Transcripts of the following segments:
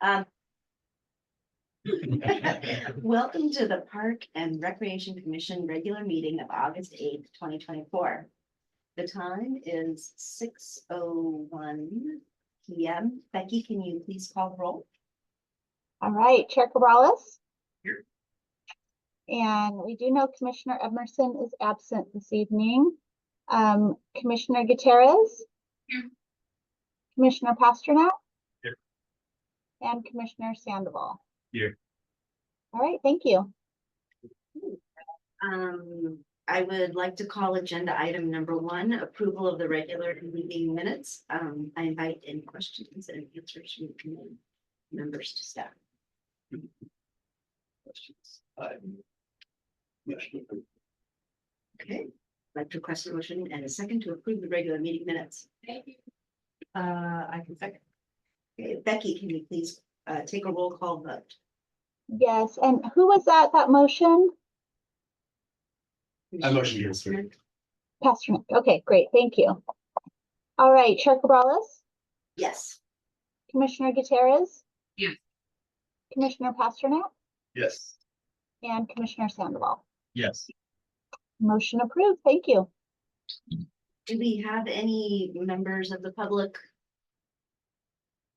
Um, Welcome to the Park and Recreation Commission regular meeting of August 8th, 2024. The time is 6:01 p.m. Becky, can you please call the roll? All right, Chair Cabrales. Here. And we do know Commissioner Emerson is absent this evening. Commissioner Gutierrez. Here. Commissioner Pasternak. Here. And Commissioner Sandoval. Here. All right, thank you. I would like to call agenda item number 1, approval of the regular meeting minutes. I invite any questions and answers from the committee members to staff. Questions? Okay, I'd like to request a motion and a second to approve the regular meeting minutes. I can second. Okay, Becky, can you please take a roll call vote? Yes, and who was that motion? I motion yes. Pasternak. Okay, great, thank you. All right, Chair Cabrales. Yes. Commissioner Gutierrez. Yes. Commissioner Pasternak. Yes. And Commissioner Sandoval. Yes. Motion approved, thank you. Do we have any members of the public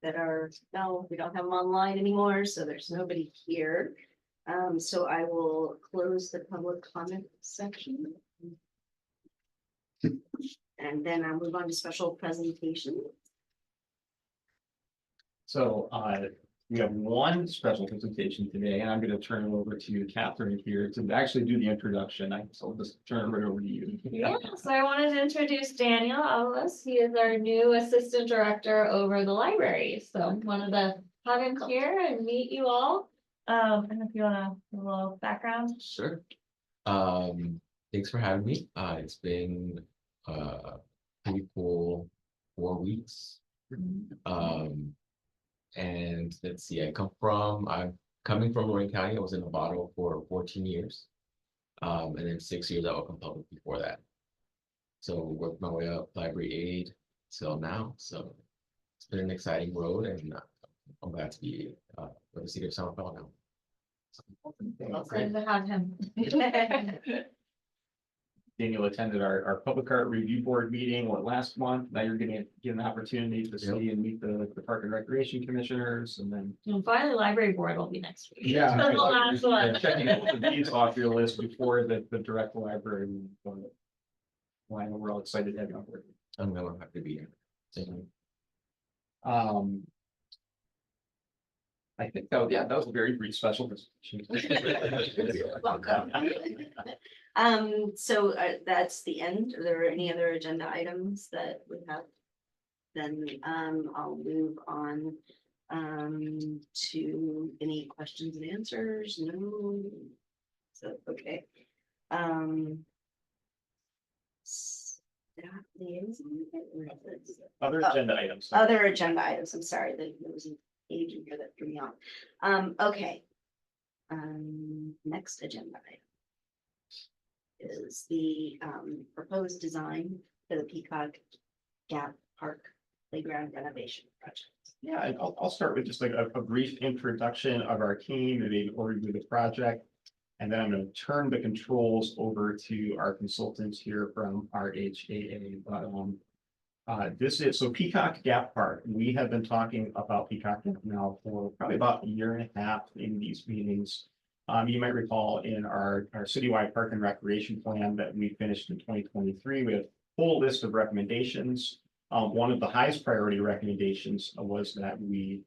that are, no, we don't have them online anymore, so there's nobody here. So I will close the public comment section. And then I'll move on to special presentation. So we have one special presentation today, and I'm going to turn it over to Catherine here to actually do the introduction. So I'll just turn it right over to you. Yeah, so I wanted to introduce Daniel Ellis. He is our new assistant director over the library. So wanted to have him here and meet you all. And if you want a little background. Sure. Thanks for having me. It's been pretty cool 4 weeks. And let's see, I'm coming from Lorraine County. I was in Novato for 14 years. And then 6 years at Oakland Public before that. So worked my way up library aide till now. So it's been an exciting road, and I'm glad to be with the city of Somerville now. Excited to have him. Daniel attended our public art review board meeting last month. Now you're going to get an opportunity to see and meet the Park and Recreation Commissioners, and then And finally, library board will be next week. yeah, The last one. checking all the needs off your list before the direct library. Well, I know we're all excited to have you on board. I'm gonna have to be here. Thank you. I think that was a very brief special presentation. Welcome. So that's the end. Are there any other agenda items that we have? Then I'll move on to any questions and answers. No. So okay. Staff liaison, where is it? Other agenda items. Other agenda items. I'm sorry, there was an page in here that threw me off. Okay. Next agenda item is the proposed design for the Peacock Gap Park Playground renovation project. Yeah, and I'll start with just like a brief introduction of our team and an overview of the project. And then I'm going to turn the controls over to our consultants here from RHAA. This is Peacock Gap Park. We have been talking about Peacock Gap now for probably about a year and a half in these meetings. You might recall in our citywide park and recreation plan that we finished in 2023, we have a full list of recommendations. One of the highest priority recommendations was that we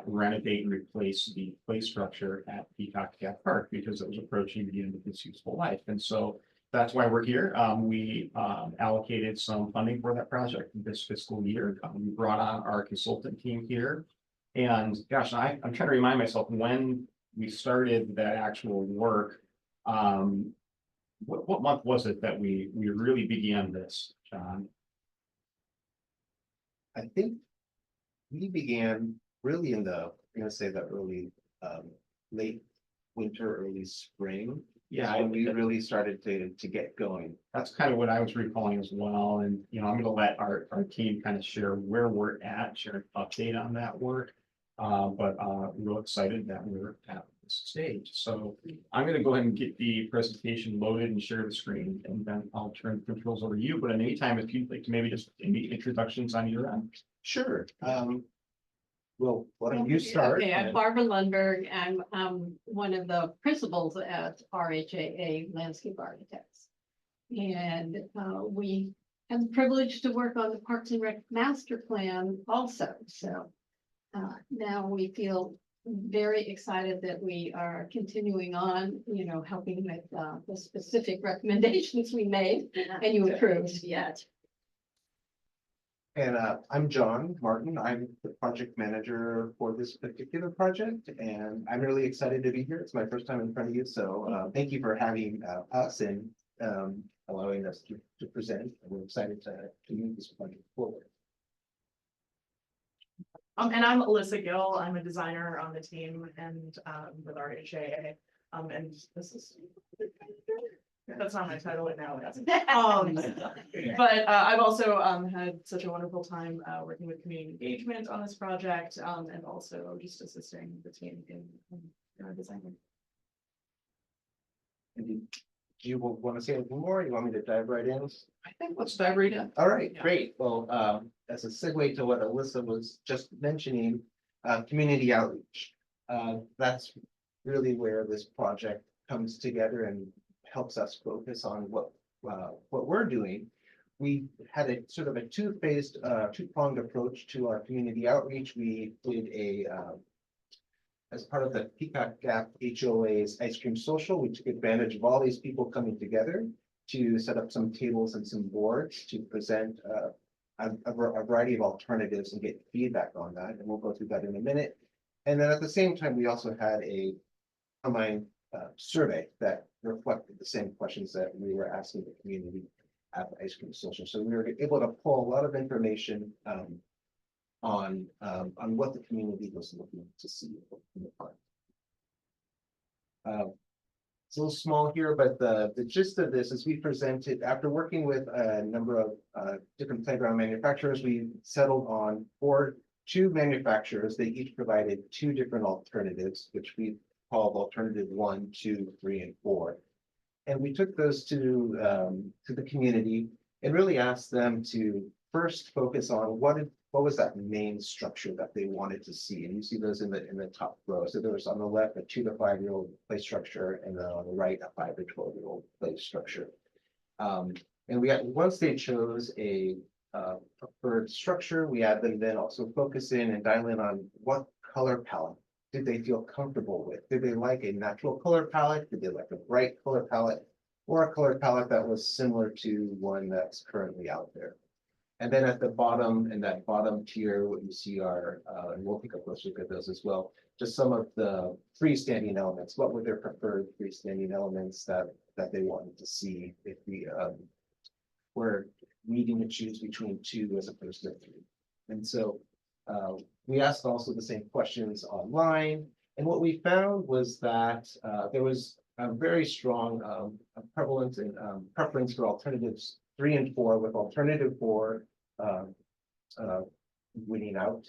renovate and replace the play structure at Peacock Gap Park because it was approaching the end of its useful life. And so that's why we're here. We allocated some funding for that project this fiscal year. We brought on our consultant team here. And gosh, I'm trying to remind myself when we started that actual work. What month was it that we really began this, John? I think we began really in the, I'm gonna say the early, late winter, early spring. Yeah, When we really started to get going. that's kind of what I was recalling as well. And, I'm going to let our team kind of share where we're at, share an update on that work. But real excited that we're at this stage. So I'm gonna go ahead and get the presentation loaded and share the screen, and then I'll turn the controls over to you. But in the meantime, if you'd like to maybe just any introductions on your end. Sure. Well, why don't you start? Okay, I'm and- Barbara Lundberg. I'm one of the principals at RHAA Landscape Architects. And we have the privilege to work on the Parks and Rec Master Plan also, so. Now we feel very excited that we are continuing on, you know, helping with the specific recommendations we made and you approved. Yeah. And I'm John Martin. I'm the project manager for this particular project, and I'm really excited to be here. It's my first time in front of you, so thank you for having us and allowing us to present. We're excited to move this project forward. And I'm Alyssa Gill. I'm a designer on the team and with RHAA. And this is. That's not my title right now. But I've also had such a wonderful time working with community engagement on this project and also just assisting the team in our design. And do you want to say anything more? You want me to dive right in? I think let's dive right in. All right, great. Well, as a segue to what Alyssa was just mentioning, community outreach. That's really where this project comes together and helps us focus on what we're doing. We had a sort of a two-phased, two-pronged approach to our community outreach. We did as part of the Peacock Gap HOA's Ice Cream Social, we took advantage of all these people coming together to set up some tables and some boards to present a variety of alternatives and get feedback on that. And we'll go through that in a minute. And then at the same time, we also had a combined survey that reflected the same questions that we were asking the community at the Ice Cream Social. So we were able to pull a lot of information on what the community was looking to see in the park. It's a little small here, but the gist of this is we presented, after working with a number of different playground manufacturers, we settled on two manufacturers. They each provided two different alternatives, which we called alternative 1, 2, 3, and 4. And we took those to the community and really asked them to first focus on what was that main structure that they wanted to see. And you see those in the top row. So there was on the left a 2 to 5 year old play structure, and then on the right a 5 to 12 year old play structure. And once they chose a preferred structure, we had them then also focus in and dial in on what color palette did they feel comfortable with? Did they like a natural color palette? Did they like a bright color palette? Or a color palette that was similar to one that's currently out there? And then at the bottom, in that bottom tier, what you see are, and we'll take a closer look at those as well, just some of the freestanding elements. What were their preferred freestanding elements that they wanted to see if we were needing to choose between 2 as opposed to 3? And so we asked also the same questions online, and what we found was that there was a very strong prevalence and preference for alternatives 3 and 4, with alternative 4 winning out.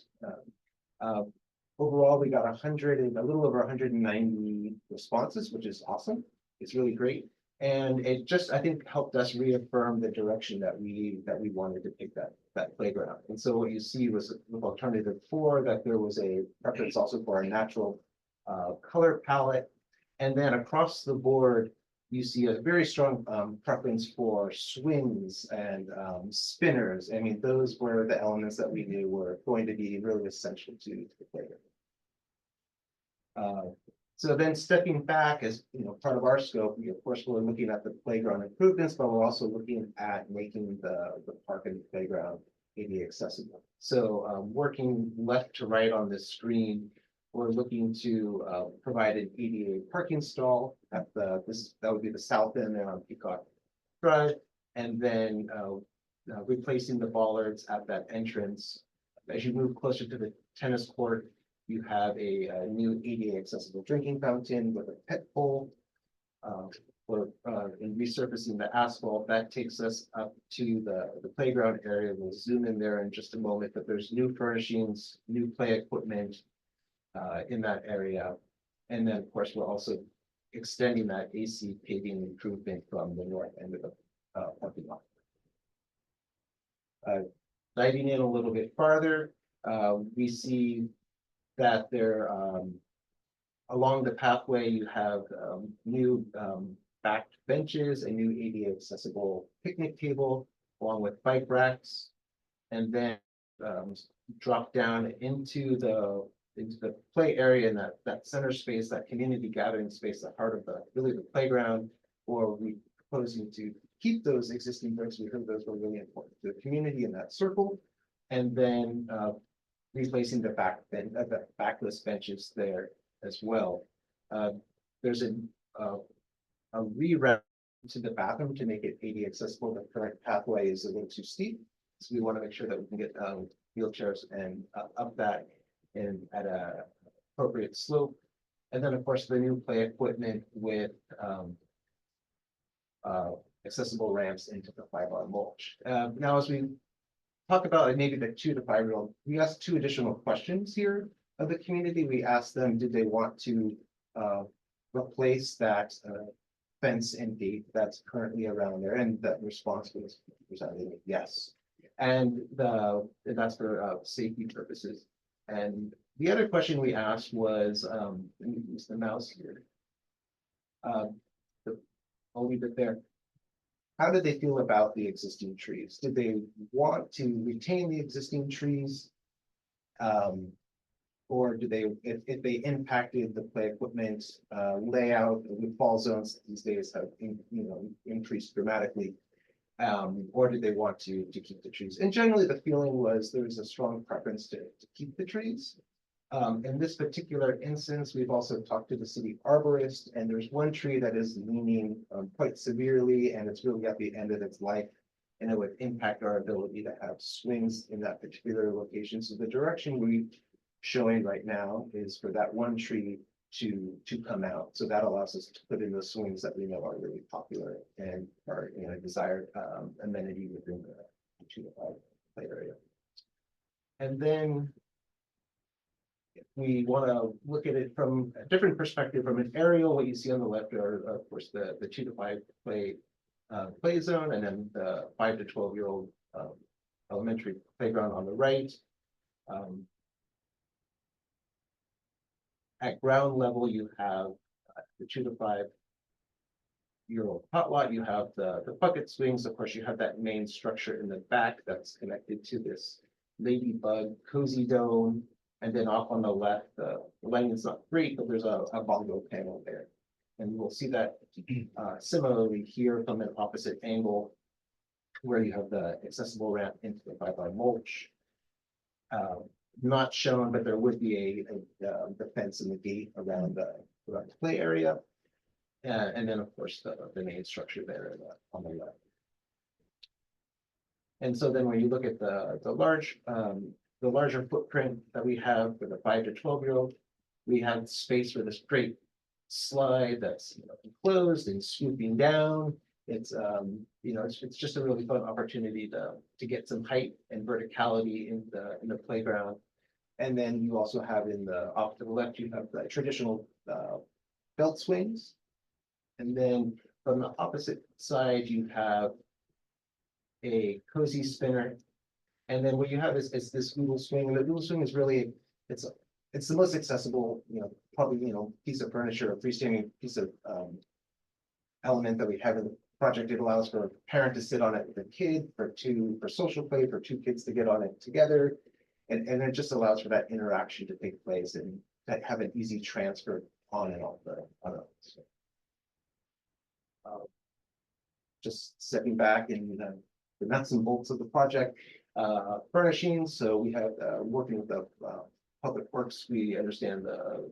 Overall, we got 100 and a little over 190 responses, which is awesome. It's really great. And it just, I think, helped us reaffirm the direction that we wanted to take that playground. And so what you see was with alternative 4, that there was a preference also for a natural color palette. And then across the board, you see a very strong preference for swings and spinners. I mean, those were the elements that we knew were going to be really essential to the playground. So then stepping back, as you know, part of our scope, we of course we're looking at the playground improvements, but we're also looking at making the park and the playground ADA accessible. So working left to right on this screen, we're looking to provide an ADA parking stall at that would be the south end there on Peacock Drive, and then replacing the bollards at that entrance. As you move closer to the tennis court, you have a new ADA accessible drinking fountain with a pet pole. In resurfacing the asphalt, that takes us up to the playground area. We'll zoom in there in just a moment, but there's new furnishings, new play equipment, in that area. And then, of course, we're also extending that AC paving improvement from the north end of the parking lot. Diving in a little bit farther, we see that there, along the pathway, you have new backed benches, a new ADA accessible picnic table, along with bike racks. And then drop down into the play area, and that center space, that community gathering space, the heart of really the playground. Or we proposing to keep those existing bricks. We heard those were really important to the community in that circle. And then replacing the backless benches there as well. There's a reroute to the bathroom to make it ADA accessible. The current pathway is a little too steep, so we want to make sure that we can get wheelchairs and up that and at a appropriate slope. And then, of course, the new play equipment with accessible ramps into the 5R mulch. Now, as we talk about maybe the 2 to 5-year-old, we asked 2 additional questions here of the community. We asked them, did they want to replace that fence and gate that's currently around there? And that response was resounding yes. And that's for safety purposes. And the other question we asked was, let me use the mouse here. I'll leave it there. How did they feel about the existing trees? Did they want to retain the existing trees? Or do they, if they impacted the play equipment layout with fall zones these days have increased dramatically? Or did they want to keep the trees? And generally, the feeling was there was a strong preference to keep the trees. In this particular instance, we've also talked to the city arborist, and there's one tree that is leaning quite severely, and it's really at the end of its life, and it would impact our ability to have swings in that particular location. So the direction we're showing right now is for that one tree to come out. So that allows us to put in the swings that we know are really popular and are a desired amenity within the 2 to 5 play area. And then if we want to look at it from a different perspective, from an aerial, what you see on the left are, of course, the 2 to 5 play zone, and then the 5 to 12-year-old elementary playground on the right. At ground level, you have the 2 to 5-year-old tot lot. You have the bucket swings. Of course, you have that main structure in the back that's connected to this ladybug cozy dome. And then off on the left, the lighting is not great, but there's a bongo panel there. And we'll see that similarly here from an opposite angle, where you have the accessible ramp into the 5R mulch. Not shown, but there would be the fence and the gate around the play area. And then, of course, the main structure there on the left. And so then when you look at the larger footprint that we have for the 5 to 12-year-old, we have space for this great slide that's enclosed and swooping down. It's it's just a really fun opportunity to get some height and verticality in the playground. And then you also have off to the left, you have the traditional belt swings. And then from the opposite side, you have a cozy spinner. And then what you have is this Google swing. And the Google swing is really, it's the most accessible, probably, piece of furniture, a freestanding piece of element that we have in the project. It allows for a parent to sit on it with a kid, for social play, for 2 kids to get on it together. And it just allows for that interaction to take place and that have an easy transfer on and off the just stepping back and the nuts and bolts of the project. Furnishings. So we have working with the Public Works, we understand the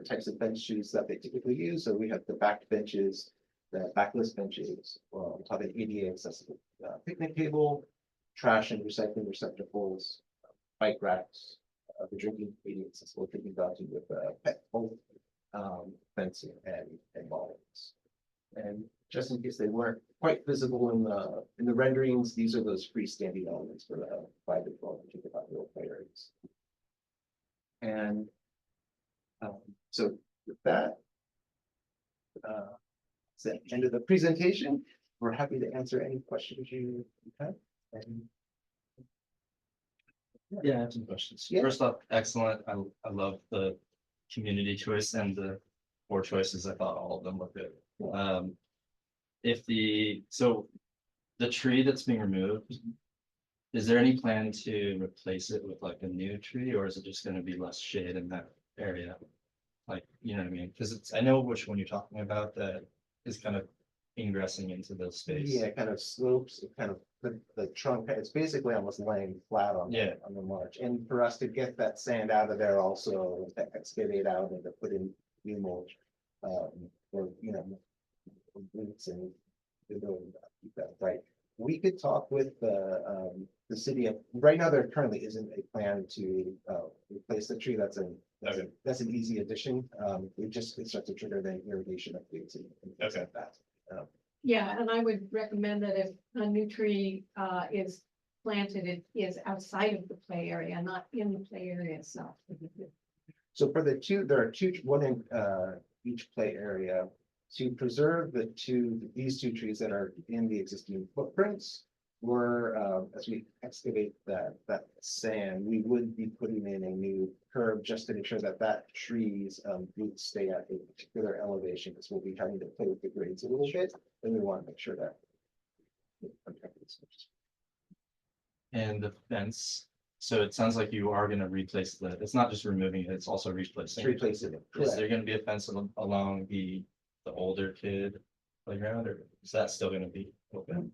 types of bench shoes that they typically use. So we have the backed benches, the backless benches, we have an ADA accessible picnic table, trash and recycling receptacles, bike racks, the drinking ADA accessible drinking fountain with pet fencing and bottles. And just in case they weren't quite visible in the renderings, these are those freestanding elements for the 5 to 12 and 2 to 5-year-old play areas. And So with that. It's the end of the presentation. We're happy to answer any questions you have. And Yeah, I have some questions. Yeah. First off, excellent. I love the community choice and the four choices. I thought all of them were good. So the tree that's being removed, is there any plan to replace it with like a new tree, or is it just gonna be less shade in that area? Like, you know what I mean? Because I know which one you're talking about that is kind of ingressing into the space. yeah, it kind of slopes, it kind of, the trunk, it's basically almost laying flat on. Yeah. On the march, and for us to get that sand out of there also, to excavate out and to put in new mulch. Or, roots and. The building, keep that right. We could talk with the city of, right now, there currently isn't a plan to replace the tree, that's an easy addition. We just, it starts to trigger the irrigation updates and things like that. Yeah, and I would recommend that if a new tree is planted, it is outside of the play area, not in the play area itself. So for the two, there are one in each play area. To preserve these two trees that are in the existing footprints. As we excavate that sand, we would be putting in a new curb just to make sure that tree's roots stay at a particular elevation, because we'll be having to play with the grades a little bit, and we want to make sure that. And the fence, so it sounds like you are gonna replace it's not just removing it, it's also replacing. It's replacing it. Is there gonna be a fence along the older kid playground, or is that still gonna be open?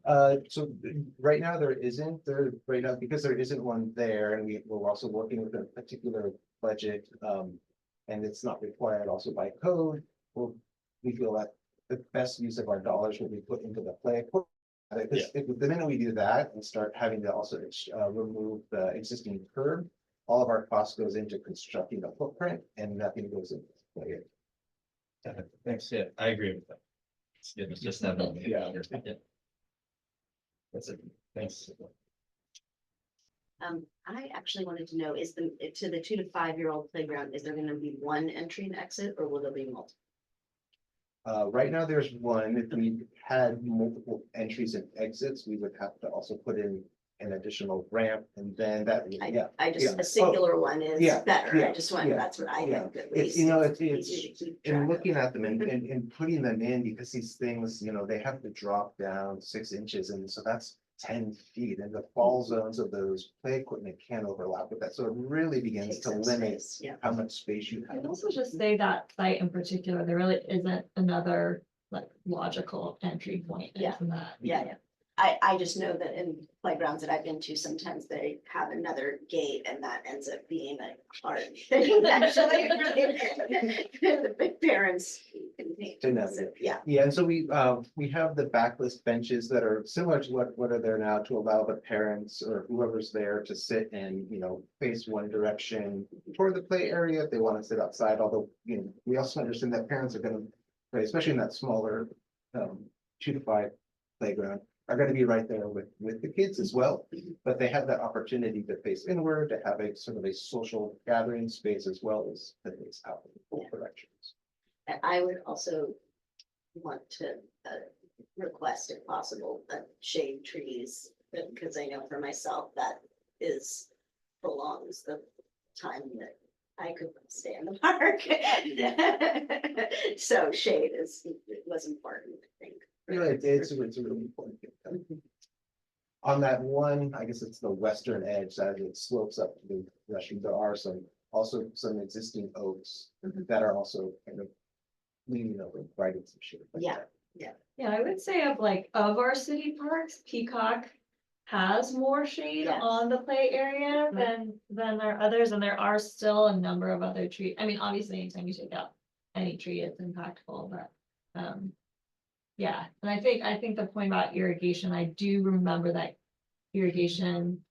So right now there isn't, right now, because there isn't one there, and we're also working with a particular budget. And it's not required also by code. We feel that the best use of our dollars will be put into the play equipment. Because the minute we do that and start having to also remove the existing curb, all of our costs goes into constructing the footprint and nothing goes into the play. Thanks, yeah, I agree with that. It's just that. Yeah. That's it, thanks. I actually wanted to know, to the 2 to 5 year old playground, is there gonna be one entry and exit, or will there be multiple? Right now, there's one. If we had multiple entries and exits, we would have to also put in an additional ramp, and then that, I just, yeah. a singular one is Yeah, better, I yeah, just want, yeah, that's what I yeah. think at It's, least. it's, easy to keep in track of. looking at them and putting them in, because these things, they have to drop down 6 inches, and so that's 10 feet, and the fall zones of those play equipment can overlap with that, so it really begins Takes to up limit space, yeah. how much space you I'd have. also just say that site in particular, there really isn't another like logical entry point Yeah. into that. Yeah. I just know that in playgrounds that I've been to, sometimes they have another gate and that ends up being a hard thing, actually. The big parents. To navigate. Yeah, Yeah, and so we have the backless benches that are similar to what are there now, to allow the parents or whoever's there to sit and, face one direction toward the play area if they want to sit outside, although, we also understand that parents are gonna, especially in that smaller 2 to 5 playground, are gonna be right there with the kids as well. But they have that opportunity to face inward, to have a sort of a social gathering space as well as to face out in both directions. and I would also want to request, if possible, shade trees, because I know for myself that prolongs the time that I could stay in the park. So shade was important, I think. It's a really important. On that one, I guess it's the western edge that it slopes up to the restroom. There are some existing oaks that are also kind of leaning over, providing some shade. Yeah. Yeah, I would say of our city parks, Peacock has more shade Yes. on the play area than there are others, and there are still a number of other trees. I mean, obviously, anytime you take out any tree, it's impactful, but yeah, and I think the point about irrigation, I do remember that irrigation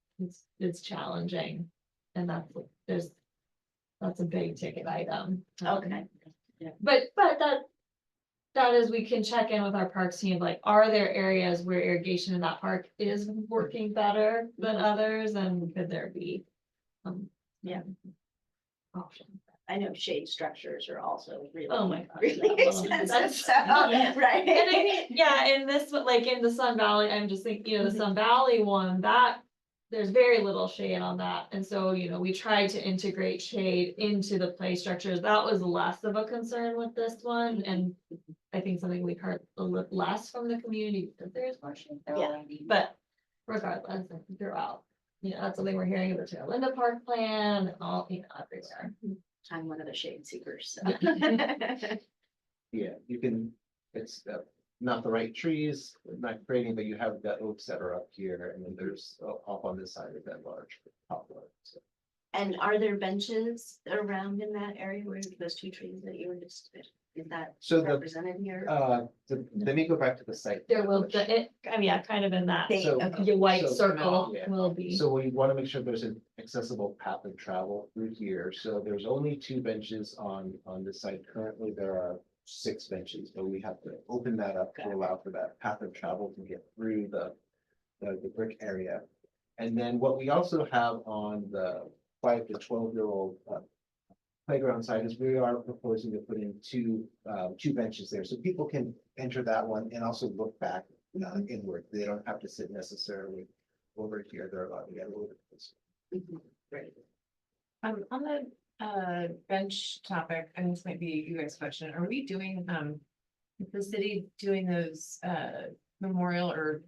is challenging, and that's a big ticket item. Okay. But that is, we can check in with our parks team, are there areas where irrigation in that park is working better than others, and could there be? Yeah. Options. I know shade structures are also really. Oh my gosh, Really yeah, well, expensive, that's- so, yeah. right? And I think, yeah, in this, one, like in the Sun Valley, I'm just thinking, you know, the Sun Valley one, that. There's very little shade on that, and so, you know, we tried to integrate shade into the play structures, that was less of a concern with this one, and. I think something we've heard a little less from the community, that there's more shade there Yeah. already, but regardless, I think throughout. You know, that's something we're hearing about the Linda Park plan, all, you know, everywhere. I'm one of the shade seekers, so. Yeah, you can, it's not the right trees, not grading, but you have the oaks that are up here, and then there's off on this side of that large poplar. So And are there benches around in that area where those two trees that you were just, is that So the, represented here? let me go back to the site. There will, which- I mean, yeah, kind of in that, They- so- okay. your white So- circle Yeah. will be. So we want to make sure there's an accessible path of travel through here. So there's only 2 benches on the site. Currently, there are 6 benches, but we have to open that up to allow for that path of travel to get through the brick area. And then what we also have on the 5 to 12-year-old playground side is we are proposing to put in two benches there, so people can enter that one and also look back inward. They don't have to sit necessarily over here. They're allowed to get a little bit closer. Right. On the bench topic, and this might be you guys' question, are we doing, is the city doing those, memorial or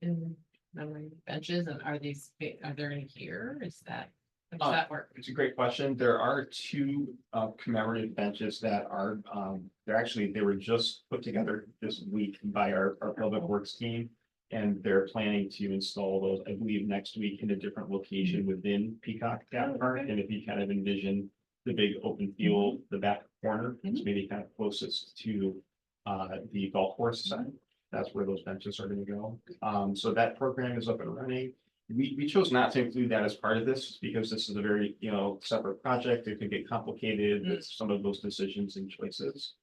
in memory benches, and are there any here, is that, how does that work? It's a great question. There are 2 commemorative benches that are, they were just put together this week by our Public Works team. And they're planning to install those, I believe, next week in a different location within Peacock Cat Park. And if you kind of envision the big open field, the back corner, it's maybe kind of closest to the golf course side. That's where those benches are gonna go. So that program is up and running. We chose not to include that as part of this because this is a very, you know, separate project. It could get complicated with some of those decisions and choices.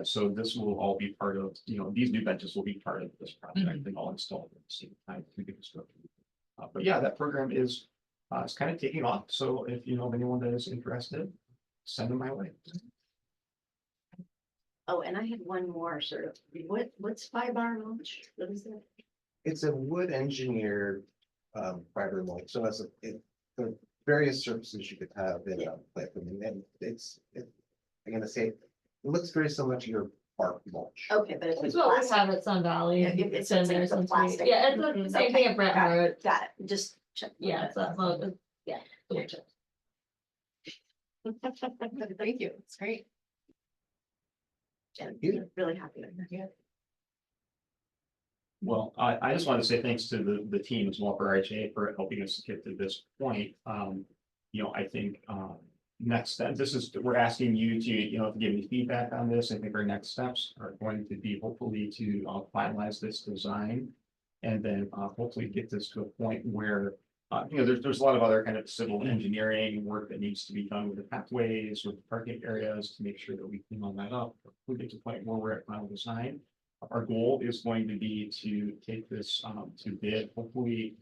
So this will all be part of, you know, these new benches will be part of this project and all installed at the same time through the construction. But yeah, that program is it's kind of taking off. So if you know of anyone that is interested, send them my way. Oh, and I had one more sort of, what's fiber mulch? What is that? It's a wood engineered fiber mulch, so the various surfaces you could have in a plant, and then I'm gonna say, it looks very similar to your bark mulch. Okay, but It's it's what we plastic. have at Sun Valley. Yeah, It's it's been there like the since plastic. yeah, it's the same thing at Brent Got it, Road. got it, just check. Yeah, it's that mode. Yeah. Thank you, it's great. And Yeah. really happy with that. Well, I just want to say thanks to the team as well for RHA for helping us get to this point. You know, I think next step, we're asking you to, you know, to give me feedback on this. I think our next steps are going to be hopefully to finalize this design. And then hopefully get this to a point where, you know, there's a lot of other kind of civil engineering work that needs to be done with the pathways, with the parking areas to make sure that we clean all that up. We get to the point where we're at final design. Our goal is going to be to take this to bid, hopefully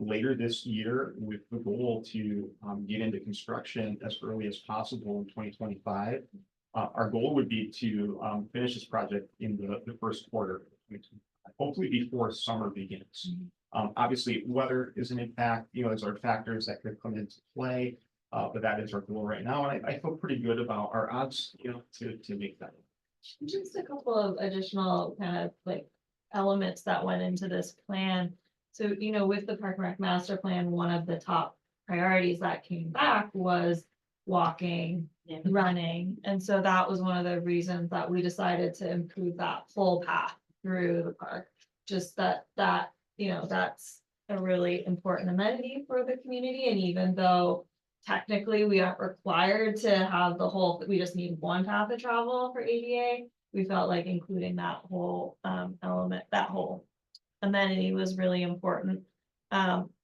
later this year, with the goal to get into construction as early as possible in 2025. Our goal would be to finish this project in the first quarter, hopefully before summer begins. Obviously, weather is an impact, you know, there's our factors that could come into play, but that is our goal right now, and I feel pretty good about our odds, you know, to make that. Just a couple of additional kind of like elements that went into this plan. So, you know, with the Park and Rec Master Plan, one of the top priorities that came back was walking, Yeah. running. And so that was one of the reasons that we decided to improve that full path through the park. Just that, you know, that's a really important amenity for the community. And even though technically we aren't required to have the whole, we just need one path of travel for ADA. We felt like including that whole element, that whole amenity was really important.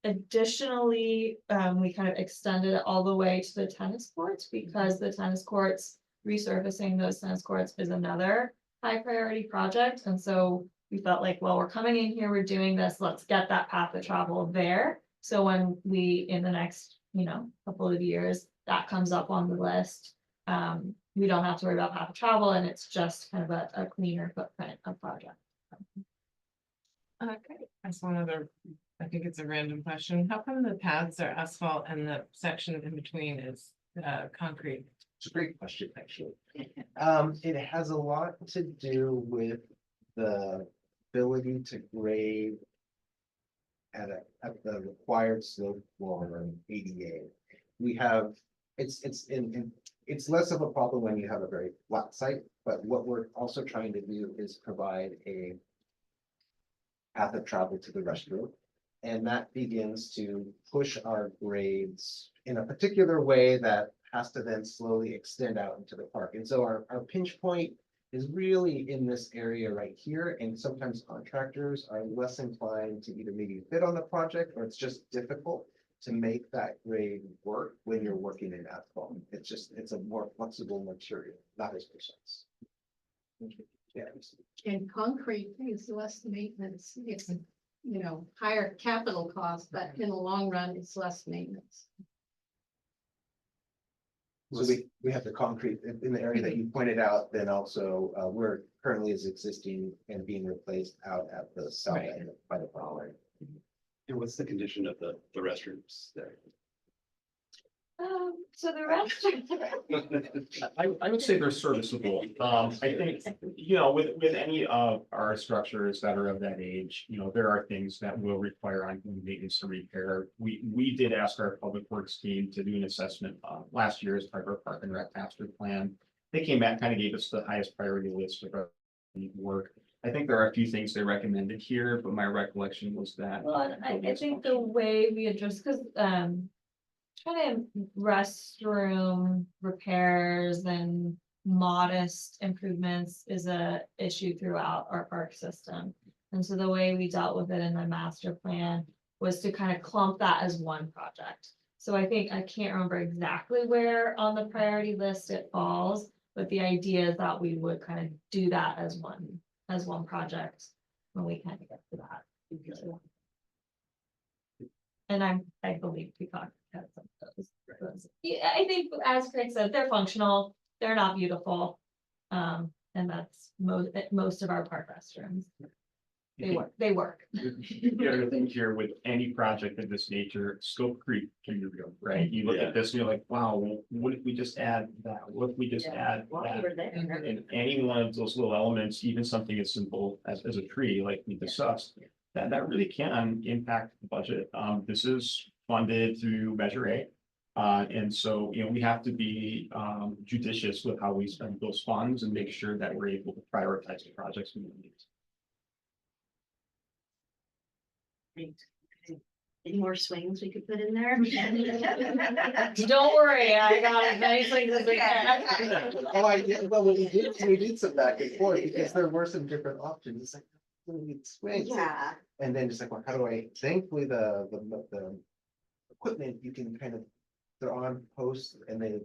Additionally, we kind of extended it all the way to the tennis courts because the tennis courts, resurfacing those tennis courts is another high priority project. And so we felt like, well, we're coming in here, we're doing this, let's get that path of travel there. So when we, in the next, you know, couple of years, that comes up on the list. We don't have to worry about path of travel, and it's just kind of a cleaner footprint of project. Okay, that's one other, I think it's a random question. How come the paths are asphalt and the section in between is concrete? It's a great question, actually. It has a lot to do with the ability to grade at the required slope for an ADA. We have, it's less of a problem when you have a very flat site, but what we're also trying to do is provide a path of travel to the restroom. And that begins to push our grades in a particular way that has to then slowly extend out into the park. And so our pinch point is really in this area right here. And sometimes contractors are less inclined to either maybe fit on the project, or it's just difficult to make that grade work when you're working in asphalt. It's a more flexible material, not as precise. Yeah. And concrete is less maintenance. It's, higher capital cost, but in the long run, it's less maintenance. So we have the concrete in the area that you pointed out, then also where currently is existing and being replaced out at the south end by the Broadway. And what's the condition of the restrooms there? So the rest. I would say they're serviceable. I think, with any of our structures that are of that age, there are things that will require ongoing maintenance and repair. We did ask our public works team to do an assessment last year as part of our park and rec master plan. They came back, kind of gave us the highest priority list of our work. I think there are a few things they recommended here, but my recollection was that. Well, I think the way we address, because kind of restroom repairs and modest improvements is a issue throughout our park system. And so the way we dealt with it in the master plan was to kind of clump that as one project. So I think, I can't remember exactly where on the priority list it falls, but the idea is that we would kind of do that as one project when we kind of get to that. And I believe Peacock has some of those. Yeah, I think, as Craig said, they're functional, they're not beautiful. And that's most of our park restrooms. They work. The other thing here with any project of this nature, scope creep can be real, right? You look at this and you're like, wow, well, what if we just add that? What if we just add that? And any one of those little elements, even something as simple as a tree, like we discussed, that really can impact the budget. This is funded through Measure A. And so, we have to be judicious with how we spend those funds and make sure that we're able to prioritize the projects we need. Any more swings we could put in there? Don't worry, I got as many things as we can. Well, we did some back and forth because there were some different options. It's like, we need swings. Yeah. And then just like, well, how do thankfully the equipment, you can kind of, they're on posts and they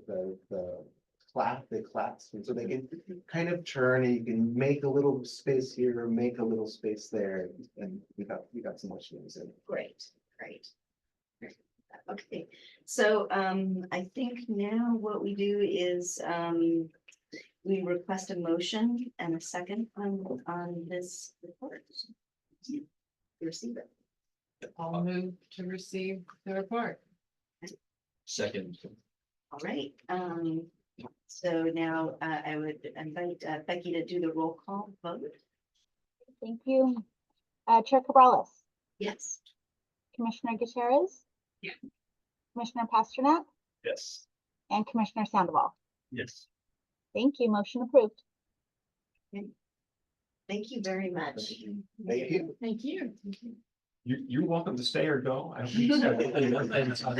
clasp, and so they can kind of turn, and you can make a little space here, make a little space there, and we got some more swings in. Great. Okay, so I think now what we do is we request a motion and a second on this report. You receive it. I'll move to receive the report. Second. All right, so now I would invite Becky to do the roll call vote. Thank you. Chair Cabrales, Yes. Commissioner Gutierrez. Yeah. Commissioner Pasternak Yes. and Commissioner Sandoval. Yes. Thank you. Motion approved. Thank you very much. Thank you. Thank you. You're welcome to stay or go. I don't think so.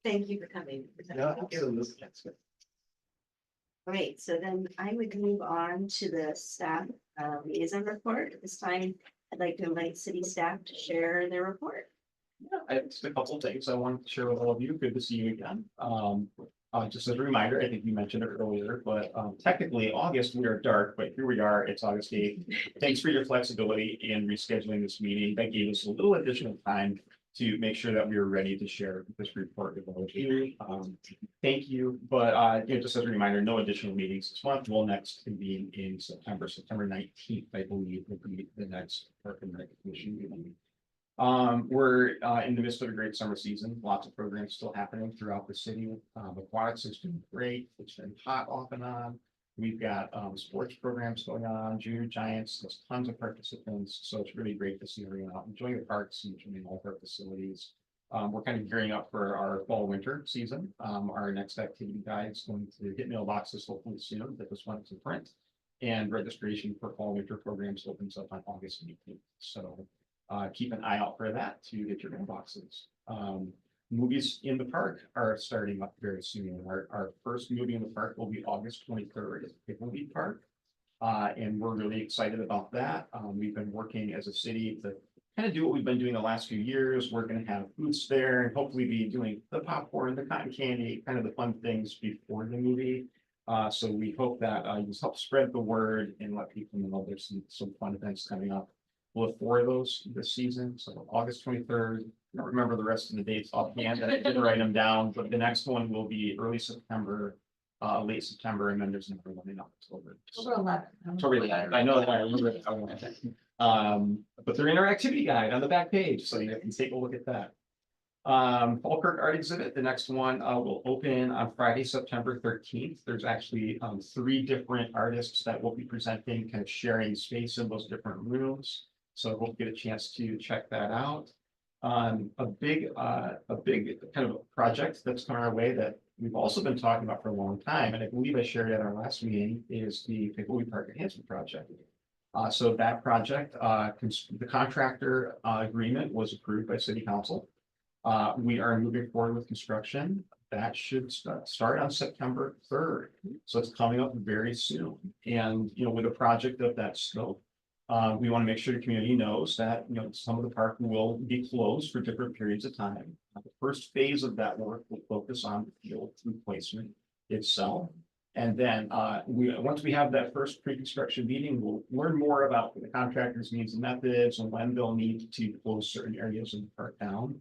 Thank you for coming. No, absolutely. All right, so then I would move on to the staff liaison report. At this time, I'd like to invite city staff to share their report. I have just a couple of things I want to share with all of you. Good to see you again. Just as a reminder, I think you mentioned it earlier, but technically August, we are dark, but here we are, it's August 8th. Thanks for your flexibility in rescheduling this meeting. That gave us a little additional time to make sure that we are ready to share this report with all of you. Thank you, but just as a reminder, no additional meetings this month. We'll next convene in September 19th, I believe, will be the next Park and Rec Commission meeting. We're in the midst of a great summer season, lots of programs still happening throughout the city. Aquatics is doing great, it's been hot off and on. We've got sports programs going on, Junior Giants, there's tons of participants, so it's really great to see everyone out enjoying the parks and enjoying all of our facilities. We're kind of gearing up for our fall winter season. Our next activity guide is going to hit mailboxes hopefully soon, that this went to print. And registration for fall winter programs opens up on August 18th. So keep an eye out for that to get your mailboxes. Movies in the park are starting up very soon. Our first movie in the park will be August 23rd at Pickle Beat Park. And we're really excited about that. We've been working as a city to kind of do what we've been doing the last few years. We're going to have booths there and hopefully be doing the popcorn, the cotton candy, kind of the fun things before the movie. So we hope that you just help spread the word and let people know there's some fun events coming up. We'll have 4 of those this season, so August 23rd. I don't remember the rest of the dates offhand, I didn't write them down, but the next one will be early September, late September, and then there's another one in October. October 11th. October 11th. I know that I remember it. But they're in our activity guide on the back page, so you can take a look at that. Falkirk Art Exhibit, the next one will open on Friday, September 13th. There's actually 3 different artists that will be presenting, kind of sharing space in those different rooms. So we'll get a chance to check that out. A big kind of project that's coming our way that we've also been talking about for a long time, and I believe I shared at our last meeting, is the Pickle Beat Park Enhancement Project. So that project, the contractor agreement was approved by City Council. We are moving forward with construction. That should start on September 3rd. So it's coming up very soon. And, with a project of that scope, we want to make sure the community knows that, some of the park will be closed for different periods of time. The first phase of that work will focus on the field replacement itself. And then once we have that first pre-construction meeting, we'll learn more about the contractor's needs and methods and when they'll need to close certain areas of the park down.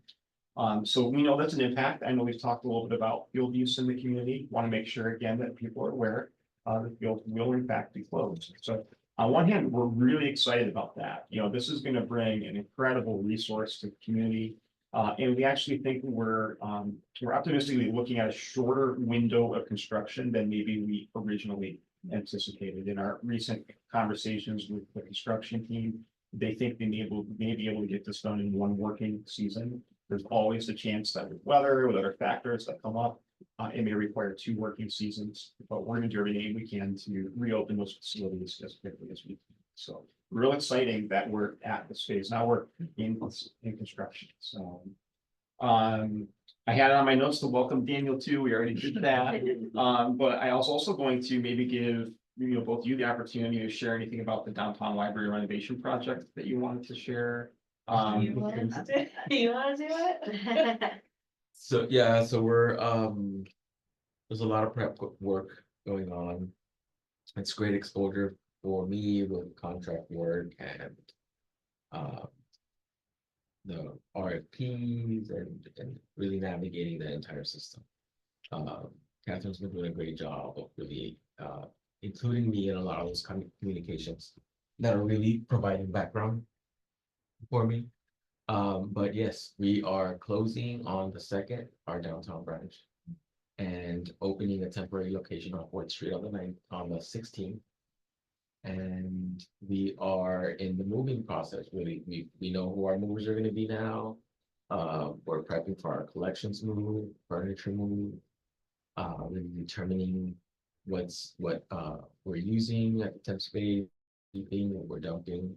So we know that's an impact. I know we've talked a little bit about field use in the community. Want to make sure again that people are aware the field will in fact be closed. So on one hand, we're really excited about that. This is going to bring an incredible resource to the community. And we actually think we're optimistically looking at a shorter window of construction than maybe we originally anticipated. In our recent conversations with the construction team, they think they may be able to get this done in 1 working season. There's always a chance that with weather, with other factors that come up, it may require 2 working seasons, but we're going to do everything we can to reopen those facilities as quickly as we can. So real exciting that we're at this phase. Now we're in construction. So I had it on my notes to welcome Daniel too. We already did that. But I was also going to maybe give both you the opportunity to share anything about the downtown library renovation project that you wanted to share. You want to do it? So yeah, so we're there's a lot of prep work going on. It's great exposure for me with contract work and the RFPs and really navigating the entire system. Catherine's been doing a great job of really including me in a lot of those communications that are really providing background for me. But yes, we are closing on the 2nd, our downtown branch, and opening a temporary location on 4th Street on the 16th. And we are in the moving process. Really, we know who our movers are going to be now. We're prepping for our collections move, furniture move. We're determining what we're using at the temp space, what we're dumping.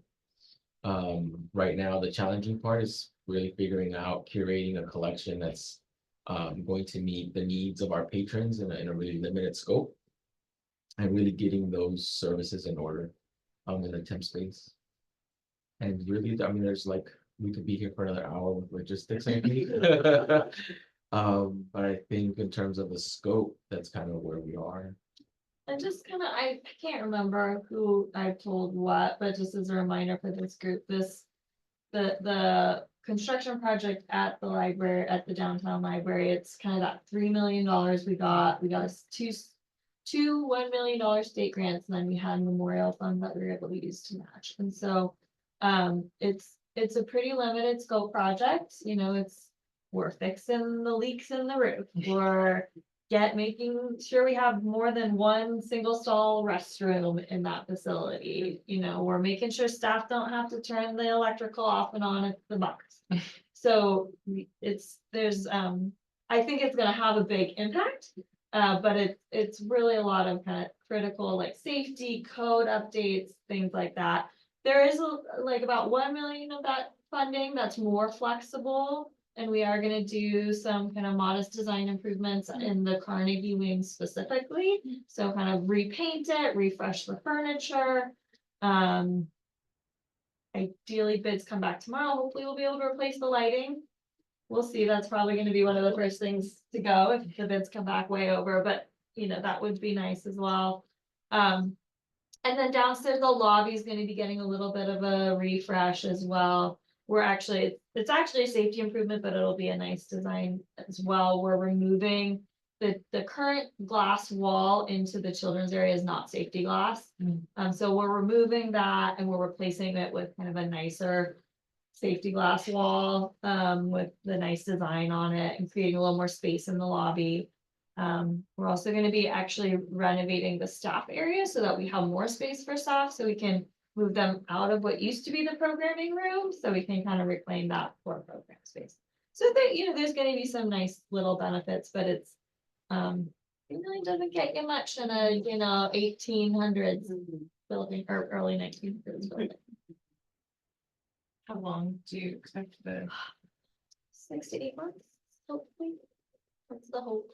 Right now, the challenging part is really figuring out curating a collection that's going to meet the needs of our patrons in a really limited scope, and really getting those services in order in the temp space. And really, I mean, we could be here for another hour with logistics, I think. But I think in terms of the scope, that's kind of where we are. And just kind of, I can't remember who I told what, but just as a reminder for this group, this the construction project at the library, at the downtown library, it's kind of that $3 million we got us two $1 million state grants, and then we had memorial fund that we were able to use to match, and so. It's a pretty limited scope project, you know, we're fixing the leaks in the roof, we're making sure we have more than one single stall restroom in that facility. You know, we're making sure staff don't have to turn the electrical off and on at the box. So I think it's gonna have a big impact. But it's really a lot of kind of critical, like safety code updates, things like that. There is like about 1 million of that funding that's more flexible. And we are gonna do some kind of modest design improvements in the Carnegie wing specifically. So kind of repaint it, refresh the furniture. Ideally bids come back tomorrow. Hopefully we'll be able to replace the lighting. We'll see. That's probably gonna be one of the first things to go if the bids come back way over, but you know, that would be nice as well. And then downstairs, the lobby is gonna be getting a little bit of a refresh as well. It's actually a safety improvement, but it'll be a nice design as well. We're removing the current glass wall into the children's area is not safety glass. So we're removing that and we're replacing it with kind of a nicer safety glass wall, with the nice design on it and creating a little more space in the lobby. We're also gonna be actually renovating the staff area so that we have more space for staff, so we can move them out of what used to be the programming room, so we can kind of reclaim that for program space. So there, you know, there's gonna be some nice little benefits, but it really doesn't get you much in a, you know, 1800s building or early 1900s building. How long do you expect the? 6 to 8 months, hopefully. That's the hope.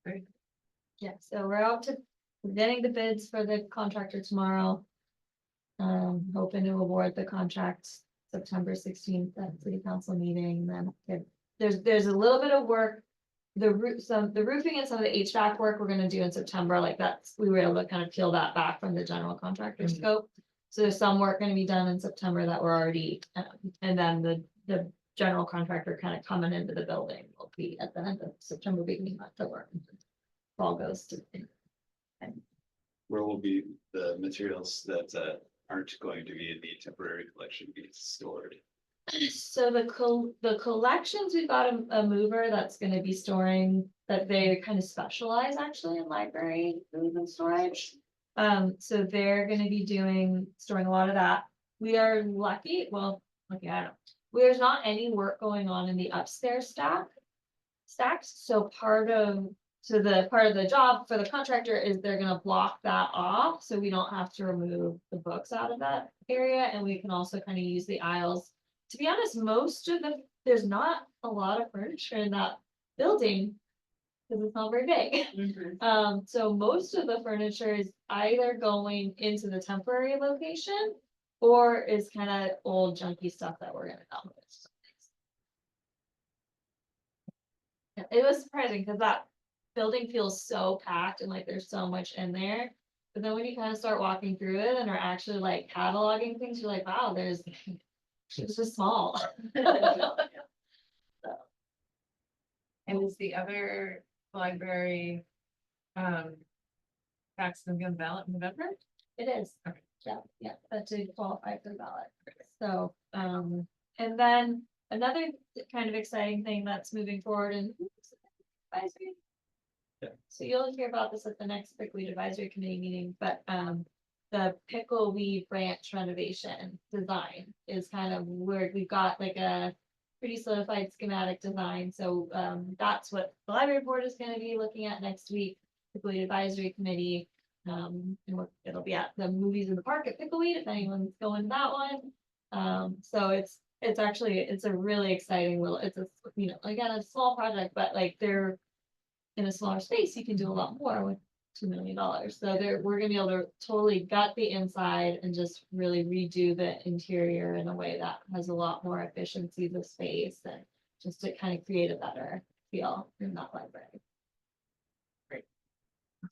Great. Yeah, so we're getting the bids for the contractor tomorrow. Hoping to award the contract September 16th at city council meeting, then there's a little bit of work. The roofing and some of the HVAC work we're gonna do in September, like we were able to kind of peel that back from the general contractor scope. So there's some work gonna be done in September that we're already, and then the general contractor kind of coming into the building will be at the end of September, beginning of October. All goes to. Where will be the materials that aren't going to be in the temporary collection be stored? So the collections, we've got a mover that's gonna be storing, that they kind of specialize actually in library food and storage. So they're gonna be storing a lot of that. We are lucky, well, lucky, I don't know. There's not any work going on in the upstairs stacks. So part of the job for the contractor is they're gonna block that off, so we don't have to remove the books out of that area, and we can also kind of use the aisles. To be honest, there's not a lot of furniture in that building, because it's not very big. So most of the furniture is either going into the temporary location or is kind of old junky stuff that we're gonna dump. It was surprising because that building feels so packed and like there's so much in there. But then when you kind of start walking through it and are actually like cataloging things, you're like, wow, it's just small. And is the other library, tax and gun ballot in November? It is. Okay. Yeah, that did qualify for the ballot. So, and then another kind of exciting thing that's moving forward in advisory. Yeah. So you'll hear about this at the next Pickleweed Advisory Committee meeting, but the Pickleweed branch renovation design is kind of where we've got like a pretty solidified schematic design. So that's what the library board is going to be looking at next week. Pickleweed Advisory Committee. And it'll be at the Movies in the Park at Pickleweed if anyone's going to that one. So it's a really exciting it's a, you know, again, a small project, but like they're in a smaller space, you can do a lot more with $2 million. So we're gonna be able to totally gut the inside and just really redo the interior in a way that has a lot more efficiency of space and just to kind of create a better feel in that library.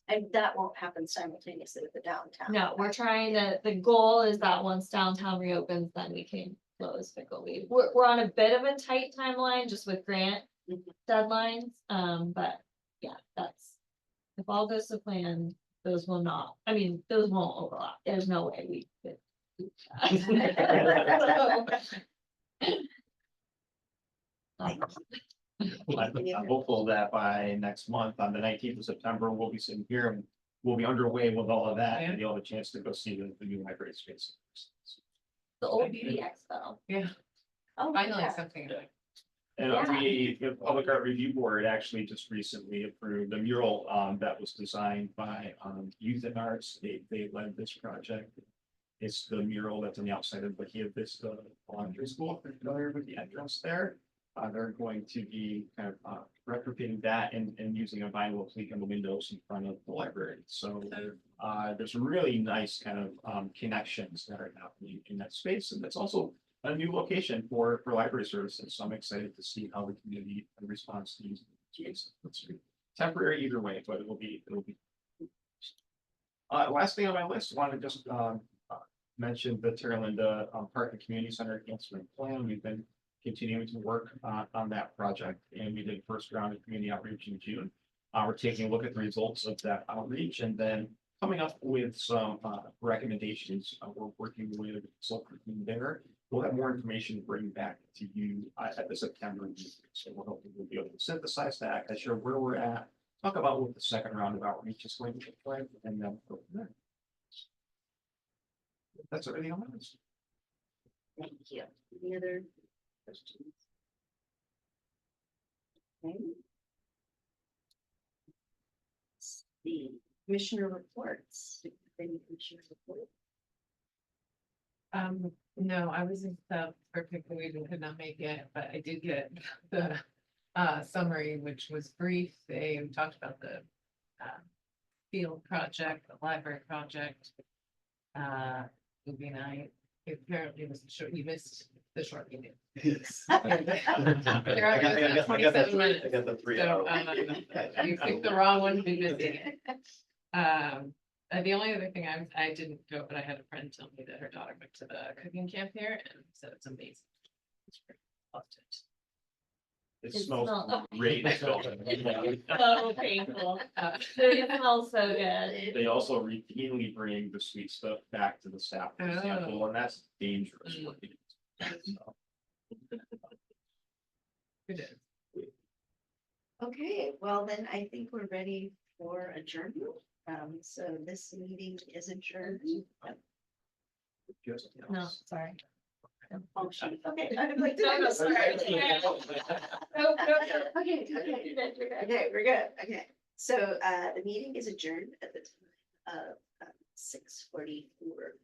And that won't happen simultaneously with the downtown. No, we're trying the goal is that once downtown reopens, then we can close pickle leaf. We're on a bit of a tight timeline just with grant deadlines, but yeah, that's. If all goes to plan, those will not, I mean, those won't overlap. There's no way we could. do that. I'm hopeful that by next month, on the 19th of September, we'll be sitting here and we'll be underway with all of that and you'll have a chance to go see the new library space. The old beauty expo. Yeah, Oh, finally yeah. something. And Yeah. the Public Art Review Board actually just recently approved a mural that was designed by Youth and Arts. They led this project. It's the mural that's on the outside of Bahia Vista Elementary School. If you're familiar with the entrance there. They're going to be kind of replicating that and using a vinyl pleat on the windows in front of the library. So there's really nice kind of connections that are happening in that space. And that's also a new location for library services. So I'm excited to see how the community responds to these spaces. It's temporary either way, but it'll be. Last thing on my list, want to just mention the Terra Linda Park and Community Center Enhancement Plan. We've been continuing to work on that project, and we did first round of community outreach in June. We're taking a look at the results of that outreach and then coming up with some recommendations. We're working with consultant there. We'll have more information to bring back to you at the September meeting. So we're hoping we'll be able to synthesize that, and share where we're at, talk about what the second round of outreach is going to look like, and then go from there. That's everything on my list. Thank you. Any other questions? Okay. The commissioner reports. Any commissioner report? No, I was in South for pickle week and could not make it, but I did get the summary, which was brief. They talked about the field project, the library project. Movie night. Apparently it was short, you missed the short meeting. Yes. Apparently it was 27 minutes. I got the 3 So, hour. you picked the wrong one to be missing. The only other thing I didn't go, but I had a friend tell me that her daughter went to the cooking camp here and said it's amazing. It's great. Loved it. It It smells smells- great. So painful. It smells so good. They also routinely bring the sweet stuff back to the staff sample, and that's dangerous. Mm. working. So, It is. Okay, well then I think we're ready for adjournment. So this meeting is adjourned. just- No, sorry. Oh, shoot. Okay. I'm like, No, no, sorry. Nope, Okay, okay, we're good. Okay, so the meeting is adjourned at the time of 6:44.